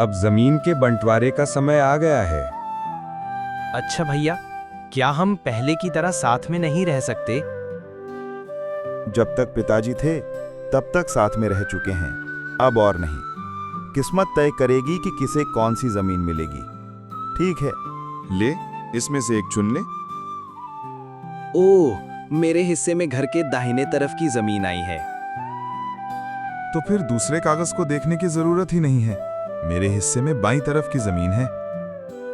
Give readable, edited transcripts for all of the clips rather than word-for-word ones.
अब जमीन के बंटवारे का समय आ गया है। अच्छा भैया, क्या हम पहले की तरह साथ में नहीं रह सकते? जब तक पिताजी थे तब तक साथ में रह चुके हैं, अब और नहीं। किस्मत तय करेगी कि किसे कौन सी जमीन मिलेगी। ठीक है, ले, इसमें से एक चुन ले। ओह, मेरे हिस्से में घर के दाहिने तरफ की जमीन आई है। तो फिर दूसरे कागज को देखने की जरूरत ही नहीं है। मेरे हिस्से में बाईं तरफ की जमीन है।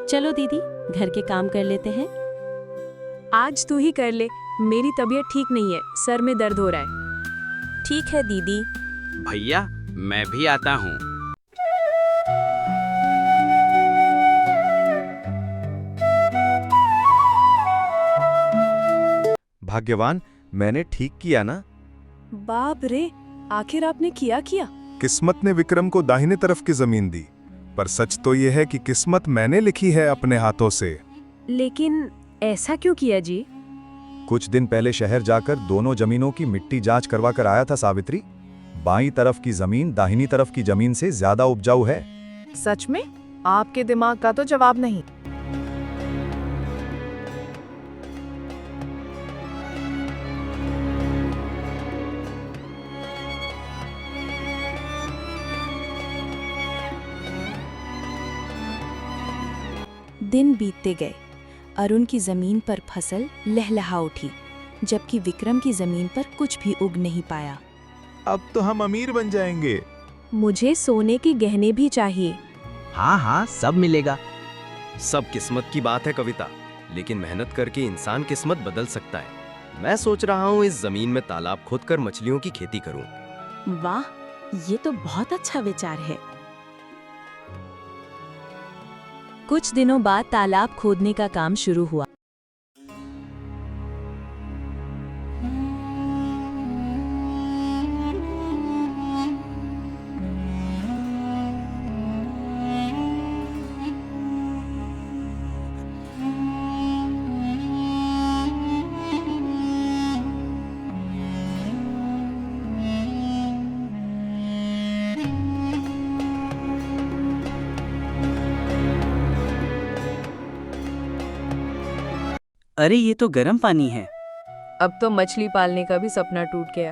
चलो दीदी, घर के काम कर लेते हैं। आज तू ही कर ले, मेरी तबीयत ठीक नहीं है, सर में दर्द हो रहा है। ठीक है दीदी। भैया, मैं भी आता हूँ। भाग्यवान, मैंने ठीक किया ना? बाप रे, आखिर आपने किया। किस्मत ने विक्रम को दाहिने तरफ की जमीन दी, पर सच तो यह है कि किस्मत मैंने लिखी है अपने हाथों से। लेकिन ऐसा क्यों किया जी? कुछ दिन पहले शहर जाकर दोनों जमीनों की मिट्टी जांच करवा कर आया था सावित्री। बाईं तरफ की जमीन दाहिनी तरफ की जमीन से ज्यादा उपजाऊ है। सच में? आपके दिमाग का तो जवाब नहीं। दिन बीतते गए। अरुण की जमीन पर फसल लहलहा उठी, जबकि विक्रम की जमीन पर कुछ भी उग नहीं पाया। अब तो हम अमीर बन जाएंगे। मुझे सोने के गहने भी चाहिए। हाँ हाँ, सब मिलेगा। सब किस्मत की बात है कविता, लेकिन मेहनत करके इंसान किस्मत बदल सकता है। मैं सोच रहा हूँ इस जमीन में तालाब खोदकर मछलियों की खेती करूँ। वाह, ये तो बहुत अच्छा विचार है। कुछ दिनों बाद तालाब खोदने का काम शुरू हुआ। अरे, ये तो गर्म पानी है। अब तो मछली पालने का भी सपना टूट गया।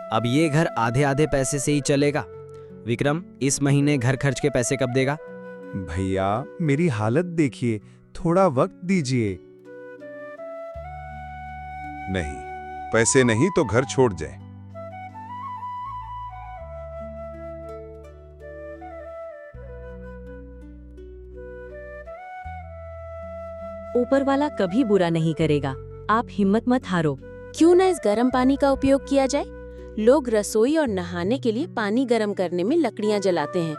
अब ये घर आधे आधे पैसे से ही चलेगा। विक्रम, इस महीने घर खर्च के पैसे कब देगा? भैया, मेरी हालत देखिए, थोड़ा वक्त दीजिए। नहीं, पैसे नहीं तो घर छोड़ जाए। ऊपर वाला कभी बुरा नहीं करेगा, आप हिम्मत मत हारो। क्यों ना इस गर्म पानी का उपयोग किया जाए? लोग रसोई और नहाने के लिए पानी गर्म करने में लकड़ियां जलाते हैं।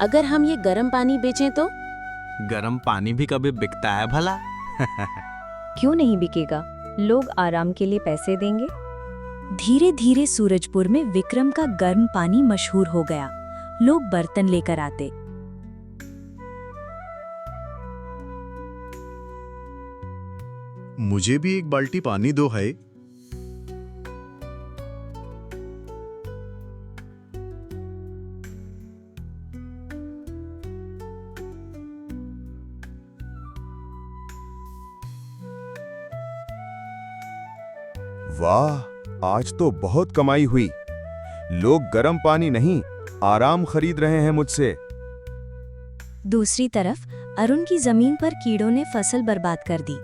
अगर हम ये गर्म पानी बेचें तो? गर्म पानी भी कभी बिकता है भला? क्यों नहीं बिकेगा, लोग आराम के लिए पैसे देंगे। धीरे धीरे सूरजपुर में विक्रम का गर्म पानी मशहूर हो गया। लोग बर्तन लेकर आते। मुझे भी एक बाल्टी पानी दो है। वाह, आज तो बहुत कमाई हुई। लोग गर्म पानी नहीं, आराम खरीद रहे हैं मुझसे। दूसरी तरफ अरुण की जमीन पर कीड़ों ने फसल बर्बाद कर दी।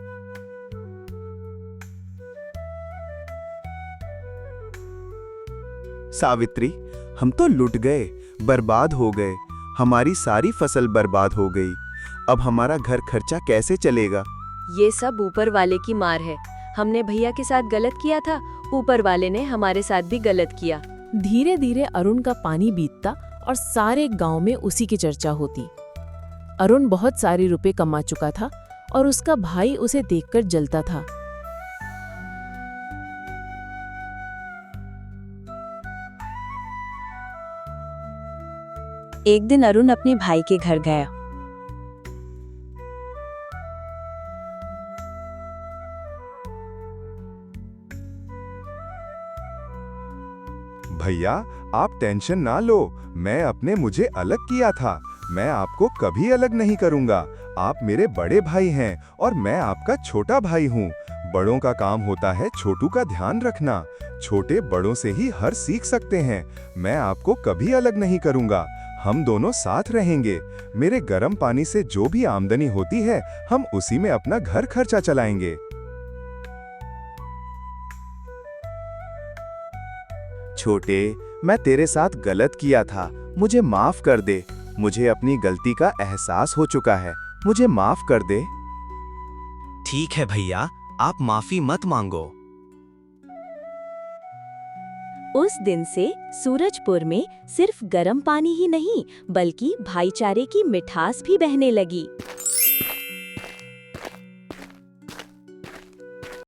सावित्री, हम तो लुट गए, बर्बाद हो गए। हमारी सारी फसल बर्बाद हो गई। अब हमारा घर खर्चा कैसे चलेगा? ये सब ऊपर वाले की मार है। हमने भैया के साथ गलत किया था, ऊपर वाले ने हमारे साथ भी गलत किया। धीरे धीरे अरुण का पानी बीतता और सारे गांव में उसी की चर्चा होती। अरुण बहुत सारे रुपए कमा चुका था और उसका भाई उसे देखकर जलता था। एक दिन अरुण अपने भाई के घर गया। भैया, आप टेंशन ना लो, मैं अपने मुझे अलग किया था। मैं आपको कभी अलग नहीं करूंगा। आप मेरे बड़े भाई हैं और मैं आपका छोटा भाई हूँ। बड़ों का काम होता है छोटू का ध्यान रखना। छोटे बड़ों से ही हर सीख सकते हैं। मैं आपको कभी अलग नहीं करूंगा। हम दोनों साथ रहेंगे। मेरे गर्म पानी से जो भी आमदनी होती है, हम उसी में अपना घर खर्चा चलाएंगे। छोटे, मैं तेरे साथ गलत किया था, मुझे माफ कर दे। मुझे अपनी गलती का एहसास हो चुका है, मुझे माफ कर दे। ठीक है भैया, आप माफी मत मांगो। उस दिन से सूरजपुर में सिर्फ गर्म पानी ही नहीं बल्कि भाईचारे की मिठास भी बहने लगी।